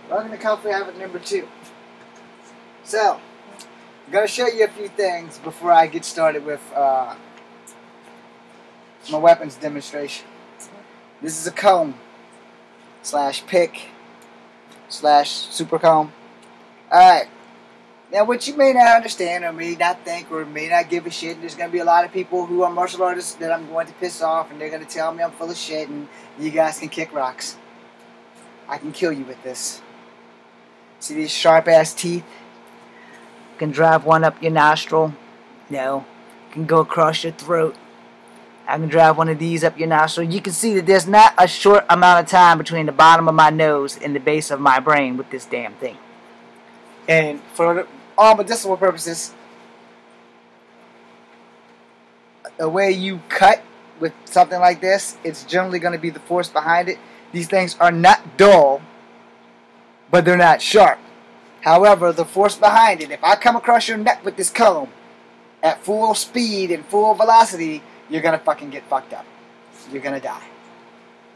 Welcome to Comfy Habit number 2. So, I'm going to show you a few things before I get started with my weapons demonstration. This is a comb / pick / super comb. Alright. Now, what you may not understand or may not think or may not give a shit, there's going to be a lot of people who are martial artists that I'm going to piss off, and they're going to tell me I'm full of shit and you guys can kick rocks. I can kill you with this. See these sharp ass teeth? You can drive one up your nostril. No. You can go across your throat. I can drive one of these up your nostril. You can see that there's not a short amount of time between the bottom of my nose and the base of my brain with this damn thing. And for all medicinal purposes, the way you cut with something like this, it's generally going to be the force behind it. These things are not dull, but they're not sharp. However, the force behind it, if I come across your neck with this comb at full speed and full velocity, you're going to fucking get fucked up. You're going to die.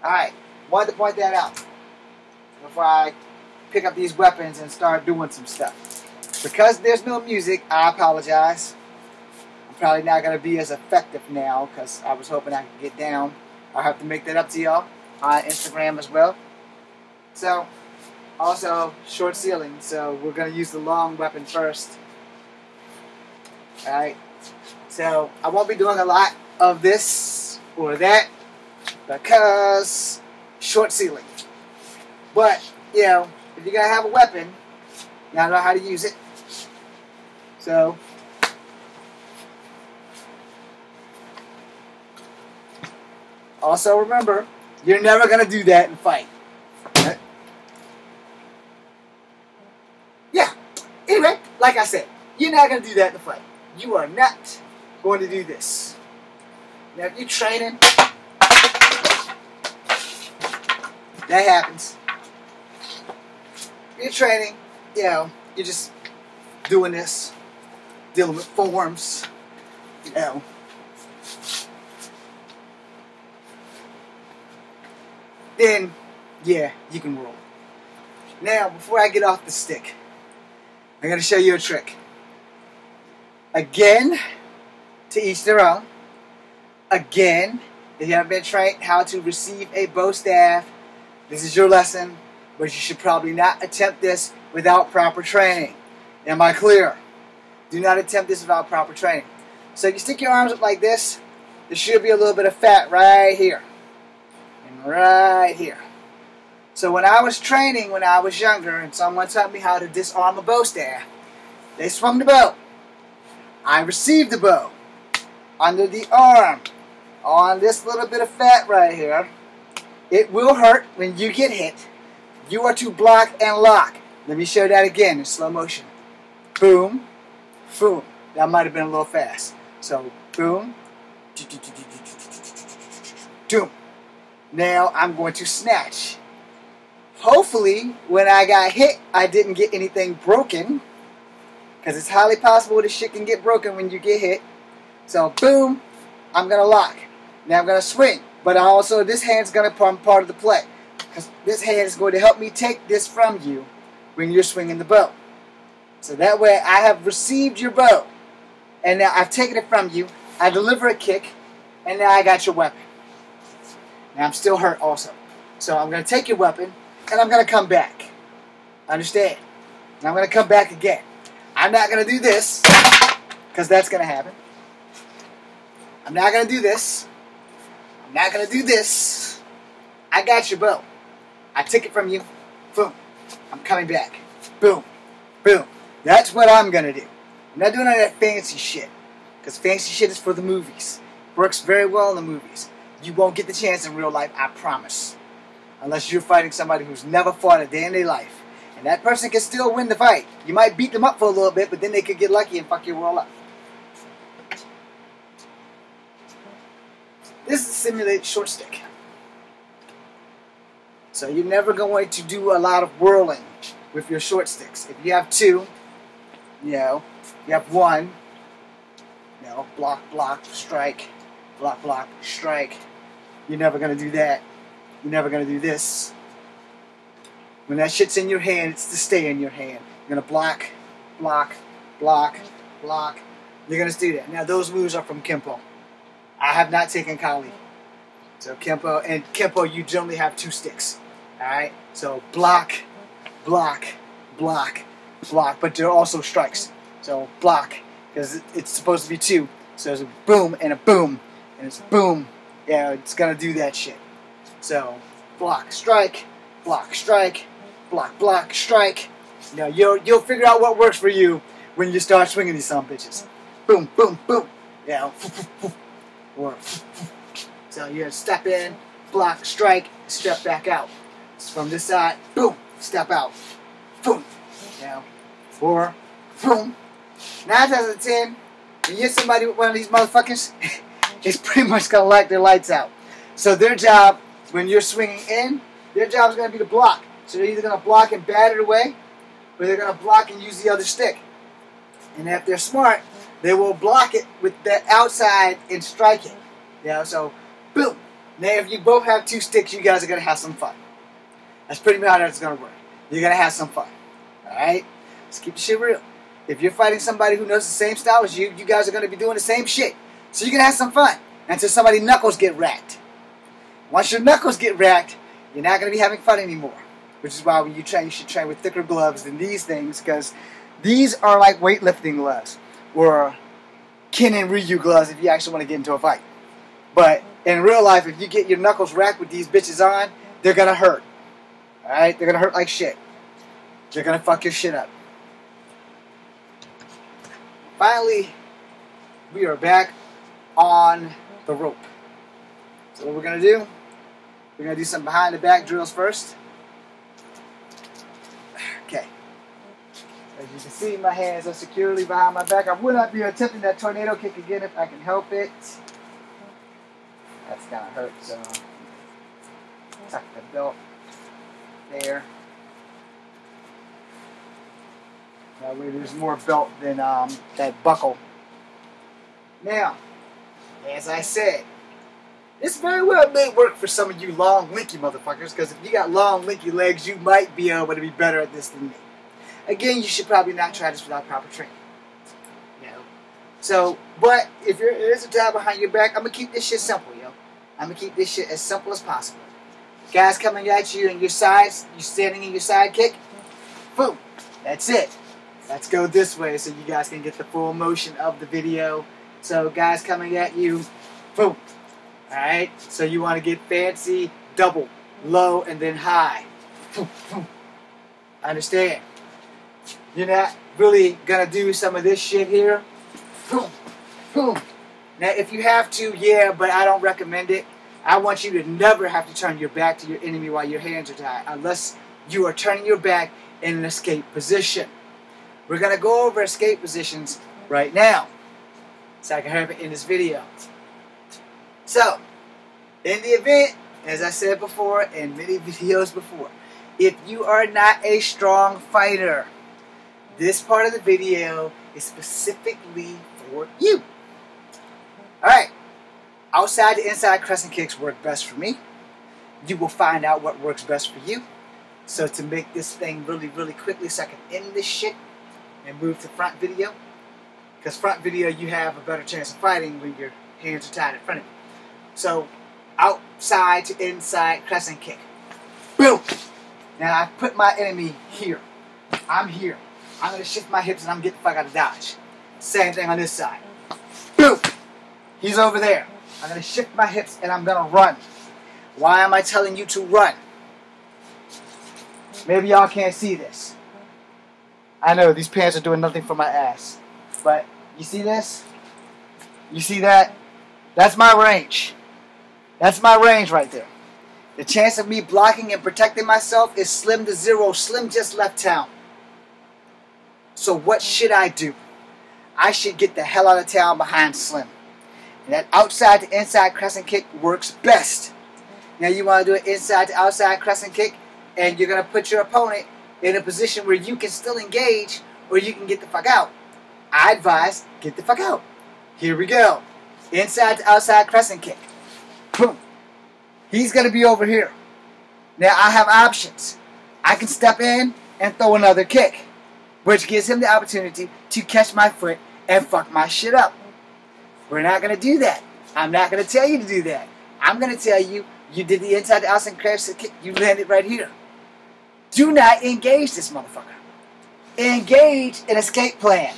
Alright, wanted to point that out before I pick up these weapons and start doing some stuff. Because there's no music, I apologize. I'm probably not going to be as effective now because I was hoping I could get down. I'll have to make that up to y'all on Instagram as well. So, also, short ceiling, so we're going to use the long weapon first. Alright, so I won't be doing a lot of this or that because short ceiling. But, you know, if you're going to have a weapon, you gotta know how to use it. So, also remember, you're never going to do that and fight. Anyway, like I said, you're not going to do that in the fight. You are not going to do this. Now, if you're training, that happens. If you're training, you know, you're just doing this, dealing with forms, you know. Then, yeah, you can roll. Now, before I get off the stick, I'm going to show you a trick. Again, to each their own. Again, if you haven't been trained how to receive a bow staff, this is your lesson, but you should probably not attempt this without proper training. Am I clear? Do not attempt this without proper training. So you stick your arms up like this, there should be a little bit of fat right here. And right here. So when I was training when I was younger and someone taught me how to disarm a bow staff, they swung the bow. I received the bow under the arm on this little bit of fat right here. It will hurt when you get hit. You are to block and lock. Let me show that again in slow motion. Boom, boom. That might have been a little fast. So boom, doom. Now I'm going to snatch. Hopefully, when I got hit, I didn't get anything broken. Because it's highly possible this shit can get broken when you get hit. So, boom, I'm going to lock. Now I'm going to swing. But also, this hand's going to become part of the play. Because this hand is going to help me take this from you when you're swinging the bow. So that way, I have received your bow. And now I've taken it from you. I deliver a kick. And now I got your weapon. Now I'm still hurt also. So I'm going to take your weapon. And I'm going to come back. Understand? And I'm going to come back again. I'm not going to do this, because that's going to happen. I'm not going to do this. I'm not going to do this. I got your bow. I took it from you. Boom. I'm coming back. Boom. Boom. That's what I'm going to do. I'm not doing any of that fancy shit, because fancy shit is for the movies. Works very well in the movies. You won't get the chance in real life, I promise. Unless you're fighting somebody who's never fought a day in their life. And that person can still win the fight. You might beat them up for a little bit, but then they could get lucky and fuck your world up. This is a simulated short stick. So you're never going to do a lot of whirling with your short sticks. If you have two, you know, you have one, you know, block, block, strike, block, block, strike. You're never going to do that. You're never going to do this. When that shit's in your hand, it's to stay in your hand. You're going to block, block, block, block. You're going to do that. Now, those moves are from Kempo. I have not taken Kali. So Kempo, you generally have 2 sticks. Alright? So block, block, block, block. But there are also strikes. So block, because it's supposed to be 2. So there's a boom and a boom. And it's boom. Yeah, it's going to do that shit. So block, strike, block, strike, block, block, strike. You know, you'll figure out what works for you when you start swinging these son bitches. Boom, boom, boom. You know, or so you're gonna step in, block, strike, step back out. So from this side, boom, step out, boom. You know, or boom. 9 times out of 10, when you hit somebody with one of these motherfuckers, it's pretty much gonna light their lights out. So their job, when you're swinging in, their job is gonna be to block. So they're either gonna block and bat it away, or they're gonna block and use the other stick. And if they're smart, they will block it with the outside and strike it. You know, so boom. Now if you both have 2 sticks, you guys are gonna have some fun. That's pretty much how that's gonna work. You're gonna have some fun. Alright? Let's keep the shit real. If you're fighting somebody who knows the same style as you, you guys are gonna be doing the same shit. So you're gonna have some fun until somebody's knuckles get racked. Once your knuckles get racked, you're not gonna be having fun anymore. Which is why when you train, you should train with thicker gloves than these things, because these are like weightlifting gloves, or Ken and Ryu gloves if you actually want to get into a fight. But in real life, if you get your knuckles racked with these bitches on, they're gonna hurt. Alright? They're gonna hurt like shit. They're gonna fuck your shit up. Finally, we are back on the rope. So what we're gonna do, we're gonna do some behind the back drills first. Okay. As you can see, my hands are securely behind my back. I would not be attempting that tornado kick again if I can help it. That's gonna hurt, so tuck the belt there. That way there's more belt than that buckle. Now, as I said, this very well may work for some of you long, linky motherfuckers, because if you got long, linky legs, you might be able to be better at this than me. Again, you should probably not try this without proper training. You know? So, but if there's a job behind your back, I'm going to keep this shit simple, yo. I'm going to keep this shit as simple as possible. Guys coming at you in your sides, you standing in your side kick, boom. That's it. Let's go this way so you guys can get the full motion of the video. So, guys coming at you, boom. Alright, so you want to get fancy, double, low, and then high. Understand? You're not really going to do some of this shit here. Now, if you have to, yeah, but I don't recommend it. I want you to never have to turn your back to your enemy while your hands are tied, unless you are turning your back in an escape position. We're going to go over escape positions right now, so I can have it in this video. So, in the event, as I said before in many videos before, if you are not a strong fighter, this part of the video is specifically for you. Alright, outside to inside crescent kicks work best for me. You will find out what works best for you. So to make this thing really, really quickly so I can end this shit and move to front video, because front video you have a better chance of fighting when your hands are tied in front of you. So, outside to inside crescent kick. Boom! Now I put my enemy here. I'm here. I'm going to shift my hips and I'm getting the fuck out of dodge. Same thing on this side. Boom! He's over there. I'm going to shift my hips and I'm going to run. Why am I telling you to run? Maybe y'all can't see this. I know these pants are doing nothing for my ass. But you see this? You see that? That's my range. That's my range right there. The chance of me blocking and protecting myself is slim to zero. Slim just left town. So what should I do? I should get the hell out of town behind Slim. And that outside to inside crescent kick works best. Now you want to do an inside to outside crescent kick, and you're going to put your opponent in a position where you can still engage or you can get the fuck out. I advise get the fuck out. Here we go. Inside to outside crescent kick. Boom. He's going to be over here. Now I have options. I can step in and throw another kick, which gives him the opportunity to catch my foot and fuck my shit up. We're not going to do that. I'm not going to tell you to do that. I'm going to tell you, you did the inside to outside crescent kick, you landed right here. Do not engage this motherfucker. Engage an escape plan.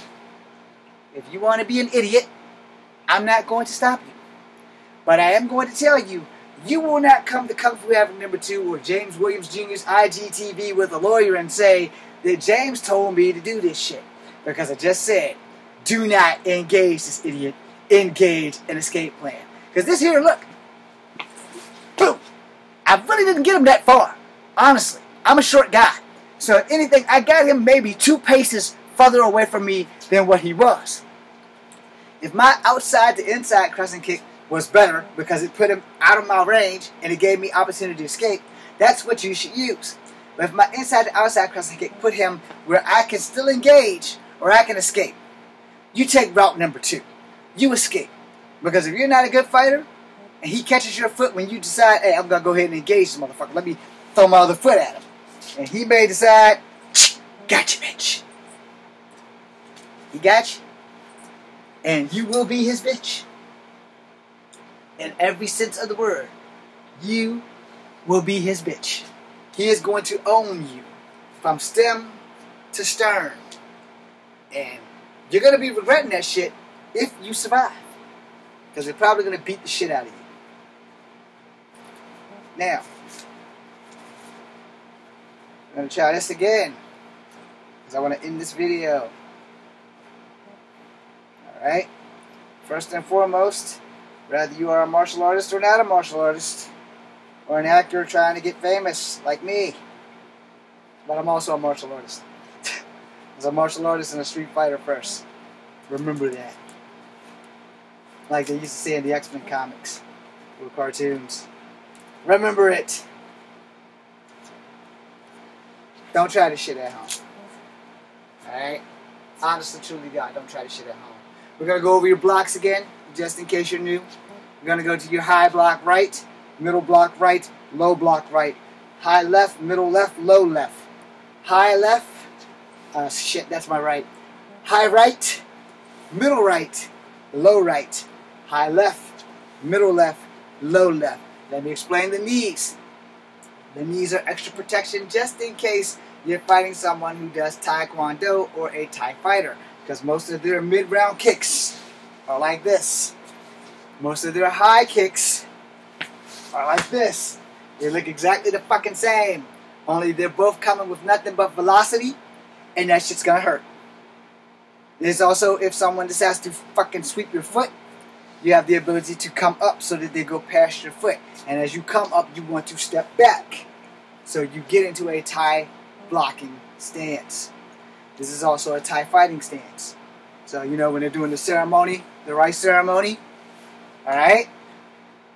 If you want to be an idiot, I'm not going to stop you. But I am going to tell you, you will not come to Kung Fu Having number 2 or James Williams Jr.'s IGTV with a lawyer and say that James told me to do this shit. Because I just said, do not engage this idiot. Engage an escape plan. Because this here, look. Boom. I really didn't get him that far. Honestly. I'm a short guy. So if anything, I got him maybe 2 paces further away from me than what he was. If my outside to inside crescent kick was better because it put him out of my range and it gave me opportunity to escape, that's what you should use. But if my inside to outside crescent kick put him where I can still engage or I can escape, you take route number 2. You escape. Because if you're not a good fighter and he catches your foot when you decide, hey, I'm going to go ahead and engage this motherfucker, let me throw my other foot at him. And he may decide, gotcha, bitch. He got you. And you will be his bitch. In every sense of the word, you will be his bitch. He is going to own you from stem to stern. And you're going to be regretting that shit if you survive. Because they're probably going to beat the shit out of you. Now, I'm going to try this again. Because I want to end this video. Alright? First and foremost, whether you are a martial artist or not a martial artist, or an actor trying to get famous like me, but I'm also a martial artist. I was a martial artist and a street fighter first. Remember that. Like they used to say in the X-Men comics or cartoons. Remember it. Don't try this shit at home. Alright? Honestly, truly, God, don't try this shit at home. We're going to go over your blocks again, just in case you're new. We're going to go to your high block right, middle block right, low block right. High left, middle left, low left. High left, shit, that's my right. High right, middle right, low right. High left, middle left, low left. Let me explain the knees. The knees are extra protection just in case you're fighting someone who does Taekwondo or a Thai fighter. Because most of their mid-round kicks are like this. Most of their high kicks are like this. They look exactly the fucking same. Only they're both coming with nothing but velocity, and that shit's gonna hurt. There's also, if someone decides to fucking sweep your foot, you have the ability to come up so that they go past your foot. And as you come up, you want to step back. So you get into a Thai blocking stance. This is also a Thai fighting stance. So, you know, when they're doing the ceremony, the rice ceremony, alright?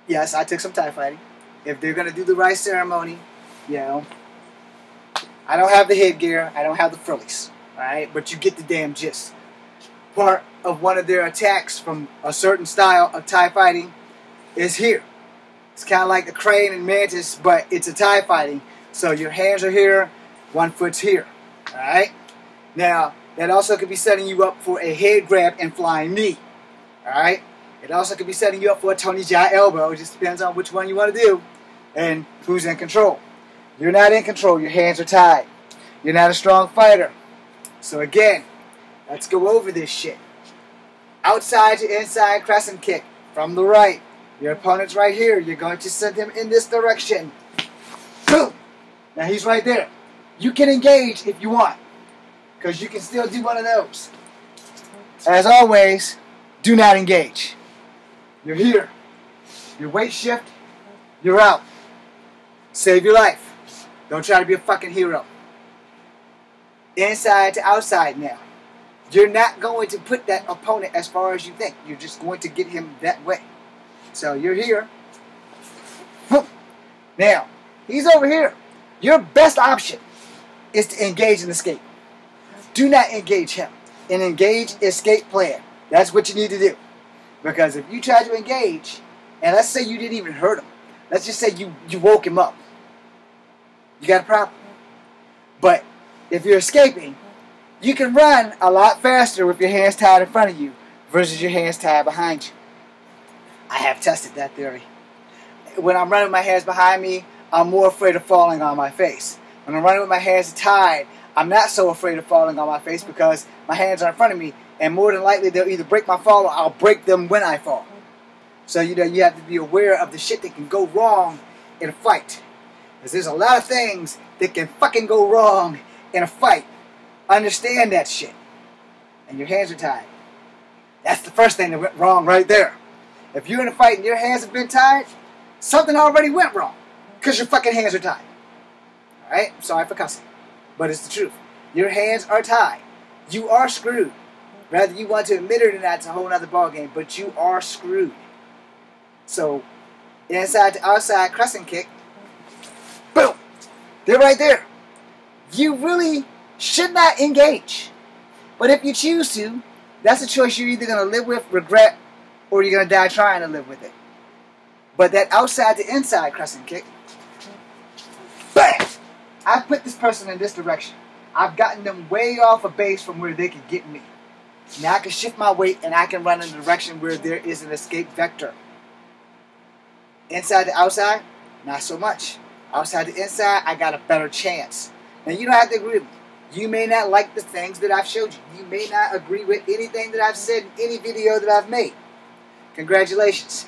Yes, I took some Thai fighting. If they're going to do the rice ceremony, you know, I don't have the headgear, I don't have the frillies, alright? But you get the damn gist. Part of one of their attacks from a certain style of Thai fighting is here. It's kind of like the crane and mantis, but it's a Thai fighting. So your hands are here, one foot's here, alright? Now, that also could be setting you up for a head grab and flying knee. Alright? It also could be setting you up for a Tony Jai elbow. It just depends on which one you want to do and who's in control. You're not in control. Your hands are tied. You're not a strong fighter. So again, let's go over this shit. Outside to inside crescent kick from the right. Your opponent's right here. You're going to send him in this direction. Boom! Now he's right there. You can engage if you want. Because you can still do one of those. As always, do not engage. You're here. Your weight shift, you're out. Save your life. Don't try to be a fucking hero. Inside to outside now. You're not going to put that opponent as far as you think. You're just going to get him that way. So you're here. Now, he's over here. Your best option is to engage and escape. Do not engage him. An engage escape plan. That's what you need to do. Because if you try to engage, and let's say you didn't even hurt him. Let's just say you woke him up. You got a problem. But if you're escaping, you can run a lot faster with your hands tied in front of you versus your hands tied behind you. I have tested that theory. When I'm running with my hands behind me, I'm more afraid of falling on my face. When I'm running with my hands tied, I'm not so afraid of falling on my face because my hands are in front of me, and more than likely they'll either break my fall or I'll break them when I fall. So you have to be aware of the shit that can go wrong in a fight. Because there's a lot of things that can fucking go wrong in a fight. Understand that shit. And your hands are tied. That's the first thing that went wrong right there. If you're in a fight and your hands have been tied, something already went wrong. Because your fucking hands are tied. Alright? I'm sorry for cussing. But it's the truth. Your hands are tied. You are screwed. Whether you want to admit it or not, it's a whole other ballgame. But you are screwed. So, inside to outside crescent kick. Boom! They're right there. You really should not engage. But if you choose to, that's a choice you're either going to live with, regret, or you're going to die trying to live with it. But that outside to inside crescent kick, bam! I've put this person in this direction. I've gotten them way off a base from where they can get me. Now I can shift my weight and I can run in a direction where there is an escape vector. Inside to outside, not so much. Outside to inside, I got a better chance. Now you don't have to agree with me. You may not like the things that I've showed you. You may not agree with anything that I've said in any video that I've made. Congratulations.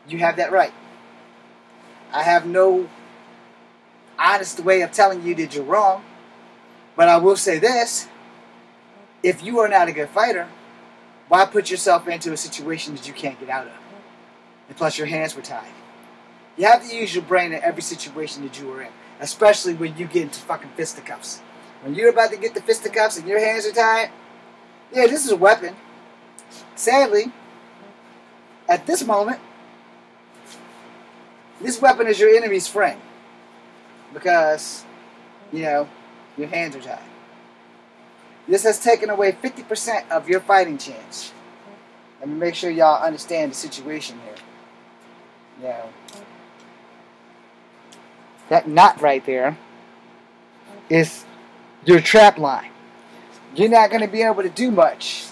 You have that right. I have no honest way of telling you that you're wrong. But I will say this. If you are not a good fighter, why put yourself into a situation that you can't get out of? And plus your hands were tied. You have to use your brain in every situation that you are in. Especially when you get into fucking fisticuffs. When you're about to get the fisticuffs and your hands are tied, yeah, this is a weapon. Sadly, at this moment, this weapon is your enemy's friend. Because, your hands are tied. This has taken away 50% of your fighting chance. Let me make sure y'all understand the situation here. That knot right there is your trap line. You're not going to be able to do much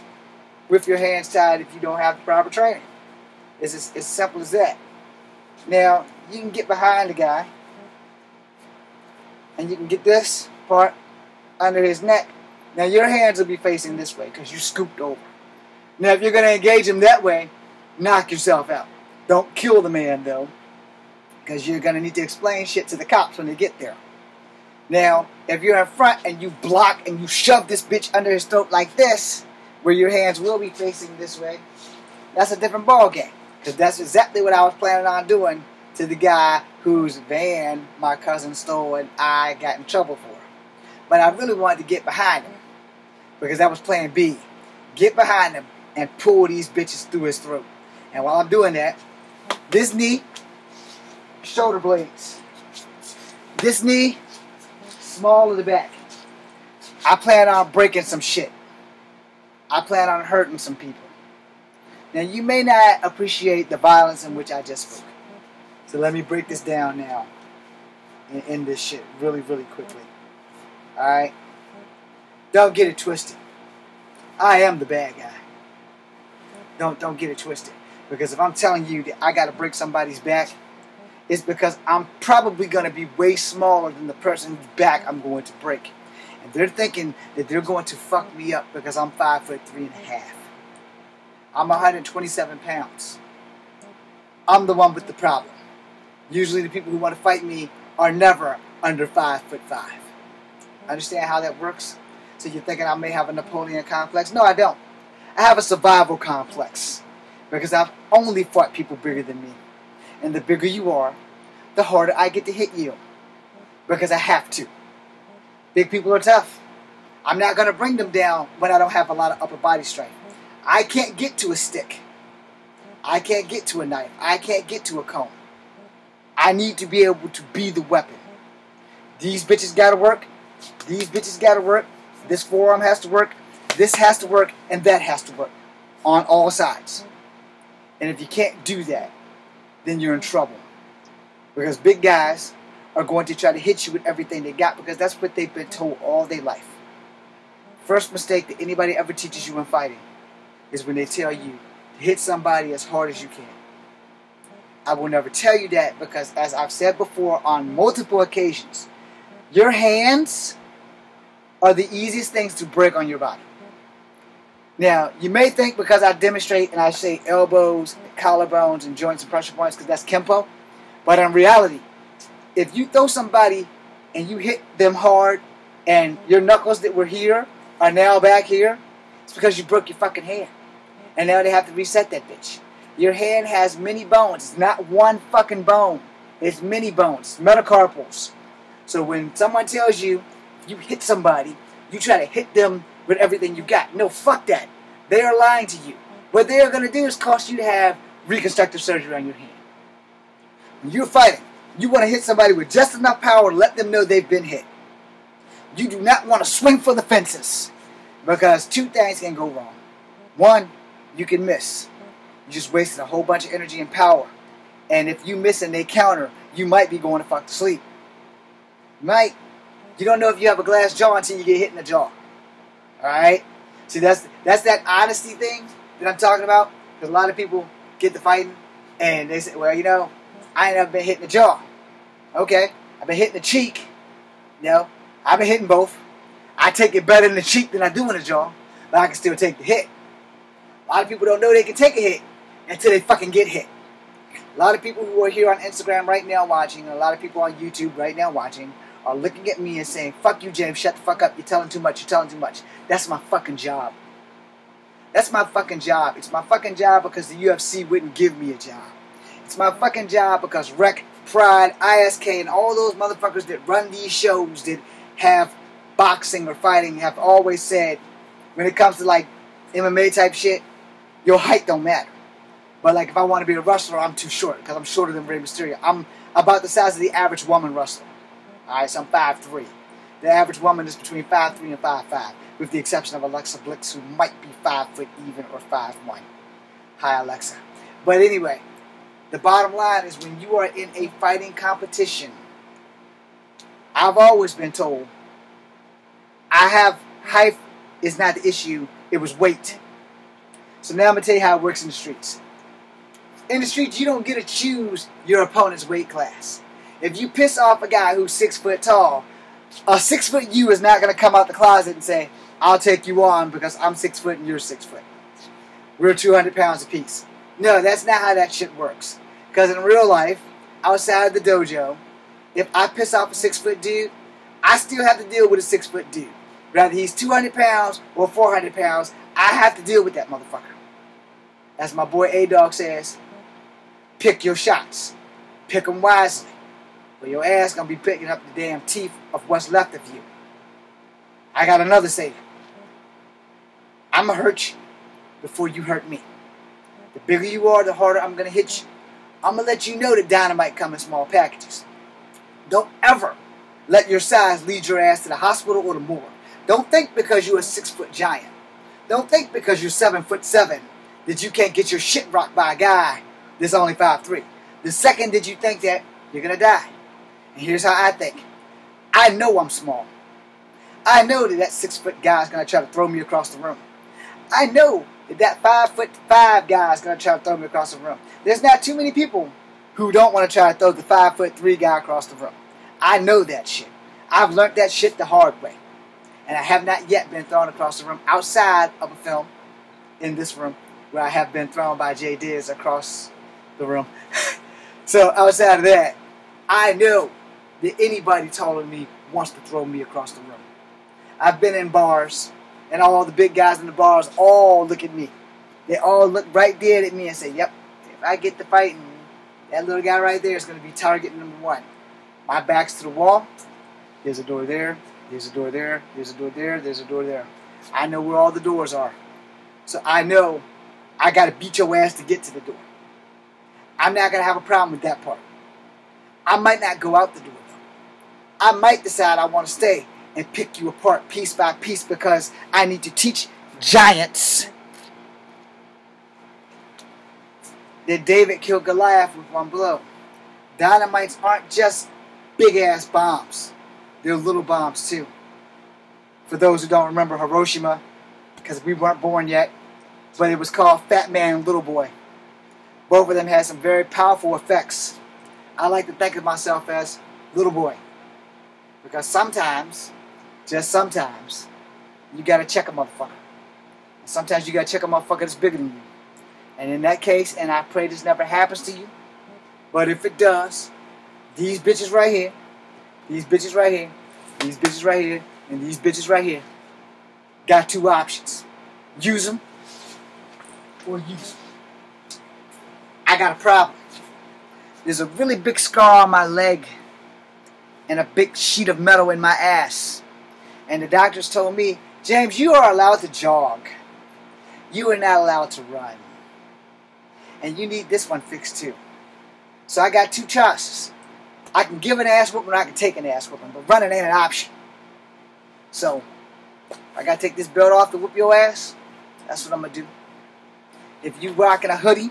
with your hands tied if you don't have the proper training. It's as simple as that. Now, you can get behind the guy and you can get this part under his neck. Now, your hands will be facing this way because you scooped over. Now, if you're going to engage him that way, knock yourself out. Don't kill the man, though. Because you're going to need to explain shit to the cops when they get there. Now, if you're in front and you block and you shove this bitch under his throat like this, where your hands will be facing this way, that's a different ball game. Because that's exactly what I was planning on doing to the guy whose van my cousin stole and I got in trouble for. But I really wanted to get behind him. Because that was plan B. Get behind him and pull these bitches through his throat. And while I'm doing that, this knee, shoulder blades. This knee, small of the back. I plan on breaking some shit. I plan on hurting some people. Now, you may not appreciate the violence in which I just spoke. So let me break this down now and end this shit really, really quickly. Alright? Don't get it twisted. I am the bad guy. Don't get it twisted. Because if I'm telling you that I gotta break somebody's back, it's because I'm probably going to be way smaller than the person's back I'm going to break. And they're thinking that they're going to fuck me up because I'm 5'3.5". I'm 127 pounds. I'm the one with the problem. Usually the people who want to fight me are never under 5'5". Understand how that works? So you're thinking I may have a Napoleon complex? No, I don't. I have a survival complex. Because I've only fought people bigger than me. And the bigger you are, the harder I get to hit you. Because I have to. Big people are tough. I'm not going to bring them down when I don't have a lot of upper body strength. I can't get to a stick. I can't get to a knife. I can't get to a comb. I need to be able to be the weapon. These bitches got to work. These bitches got to work. This forearm has to work. This has to work. And that has to work. On all sides. And if you can't do that, then you're in trouble. Because big guys are going to try to hit you with everything they got because that's what they've been told all their life. First mistake that anybody ever teaches you in fighting is when they tell you to hit somebody as hard as you can. I will never tell you that because, as I've said before on multiple occasions, your hands are the easiest things to break on your body. Now, you may think because I demonstrate and I say elbows, collarbones, and joints and pressure points because that's Kempo, but in reality, if you throw somebody and you hit them hard and your knuckles that were here are now back here, it's because you broke your fucking hand. And now they have to reset that bitch. Your hand has many bones. It's not one fucking bone. It's many bones, metacarpals. So when someone tells you you hit somebody, you try to hit them with everything you got. No, fuck that. They are lying to you. What they are going to do is cost you to have reconstructive surgery on your hand. When you're fighting, you want to hit somebody with just enough power to let them know they've been hit. You do not want to swing for the fences because two things can go wrong. One, you can miss. You just wasted a whole bunch of energy and power. And if you miss and they counter, you might be going to fuck to sleep. You might. You don't know if you have a glass jaw until you get hit in the jaw. Alright? See, that's that honesty thing that I'm talking about. Because a lot of people get to fighting and they say, well, you know, I ain't never been hit in the jaw. Okay. I've been hit in the cheek. You know, I've been hitting both. I take it better in the cheek than I do in the jaw. But I can still take the hit. A lot of people don't know they can take a hit until they fucking get hit. A lot of people who are here on Instagram right now watching, and a lot of people on YouTube right now watching, are looking at me and saying, fuck you, James, shut the fuck up, you're telling too much, you're telling too much. That's my fucking job. That's my fucking job. It's my fucking job because the UFC wouldn't give me a job. It's my fucking job because Rec, Pride, ISK, and all those motherfuckers that run these shows that have boxing or fighting have always said, when it comes to like MMA type shit, your height don't matter. But like if I want to be a wrestler, I'm too short because I'm shorter than Rey Mysterio. I'm about the size of the average woman wrestler. Alright, so I'm 5'3". The average woman is between 5'3" and 5'5", with the exception of Alexa Bliss, who might be 5 foot even or 5'1". Hi, Alexa. But anyway, the bottom line is when you are in a fighting competition, I've always been told, height is not the issue, it was weight. So now I'm going to tell you how it works in the streets. In the streets, you don't get to choose your opponent's weight class. If you piss off a guy who's 6 foot tall, a 6 foot you is not going to come out the closet and say, I'll take you on because I'm 6 foot and you're 6 foot. We're 200 pounds apiece. No, that's not how that shit works. Because in real life, outside of the dojo, if I piss off a 6 foot dude, I still have to deal with a 6 foot dude. Whether he's 200 pounds or 400 pounds, I have to deal with that motherfucker. As my boy A-Dog says, pick your shots. Pick them wisely. Or your ass gonna be picking up the damn teeth of what's left of you. I got another saying. I'ma hurt you before you hurt me. The bigger you are, the harder I'm gonna hit you. I'm gonna let you know that dynamite come in small packages. Don't ever let your size lead your ass to the hospital or the morgue. Don't think because you're a 6 foot giant. Don't think because you're 7'7" that you can't get your shit rocked by a guy that's only 5'3". The second that you think that, you're gonna die. And here's how I think. I know I'm small. I know that that 6 foot guy is gonna try to throw me across the room. I know that that 5'5" guy is gonna try to throw me across the room. There's not too many people who don't want to try to throw the 5'3" guy across the room. I know that shit. I've learned that shit the hard way. And I have not yet been thrown across the room outside of a film in this room where I have been thrown by Jay Diz across the room. So outside of that, I know that anybody taller than me wants to throw me across the room. I've been in bars, and all the big guys in the bars all look at me. They all look right dead at me and say, yep, if I get to fighting, that little guy right there is going to be target number 1. My back's to the wall. There's a door there. There's a door there. There's a door there. There's a door there. I know where all the doors are. So I know I got to beat your ass to get to the door. I'm not going to have a problem with that part. I might not go out the door, though. I might decide I want to stay and pick you apart piece by piece because I need to teach giants that David killed Goliath with one blow. Dynamites aren't just big ass bombs. They're little bombs too. For those who don't remember Hiroshima, because we weren't born yet, but it was called Fat Man and Little Boy. Both of them had some very powerful effects. I like to think of myself as Little Boy, because sometimes, just sometimes, you gotta check a motherfucker. Sometimes you gotta check a motherfucker that's bigger than you. And in that case, and I pray this never happens to you, but if it does, these bitches right here, these bitches right here, these bitches right here, and these bitches right here, got two options. Use them, or use them. I got a problem. There's a really big scar on my leg, and a big sheet of metal in my ass. And the doctors told me, James, you are allowed to jog. You are not allowed to run. And you need this one fixed too. So I got two choices. I can give an ass whooping or I can take an ass whooping, but running ain't an option. So, I gotta take this belt off to whoop your ass. That's what I'm gonna do. If you rocking a hoodie,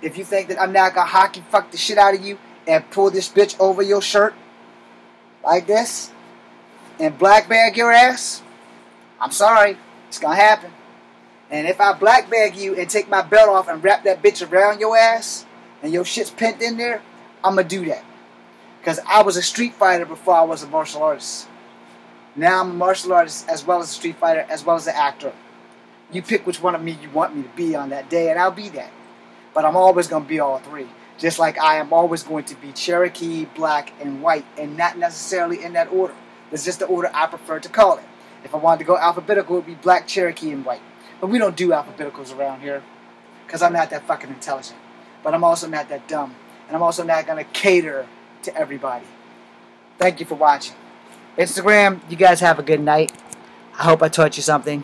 if you think that I'm not gonna hockey fuck the shit out of you and pull this bitch over your shirt like this and black bag your ass, I'm sorry, it's gonna happen. And if I black bag you and take my belt off and wrap that bitch around your ass and your shit's pent in there, I'm gonna do that. Because I was a street fighter before I was a martial artist. Now I'm a martial artist as well as a street fighter as well as an actor. You pick which one of me you want me to be on that day and I'll be that. But I'm always going to be all three. Just like I am always going to be Cherokee, black, and white. And not necessarily in that order. It's just the order I prefer to call it. If I wanted to go alphabetical, it would be black, Cherokee, and white. But we don't do alphabeticals around here. Because I'm not that fucking intelligent. But I'm also not that dumb. And I'm also not going to cater to everybody. Thank you for watching. Instagram, you guys have a good night. I hope I taught you something.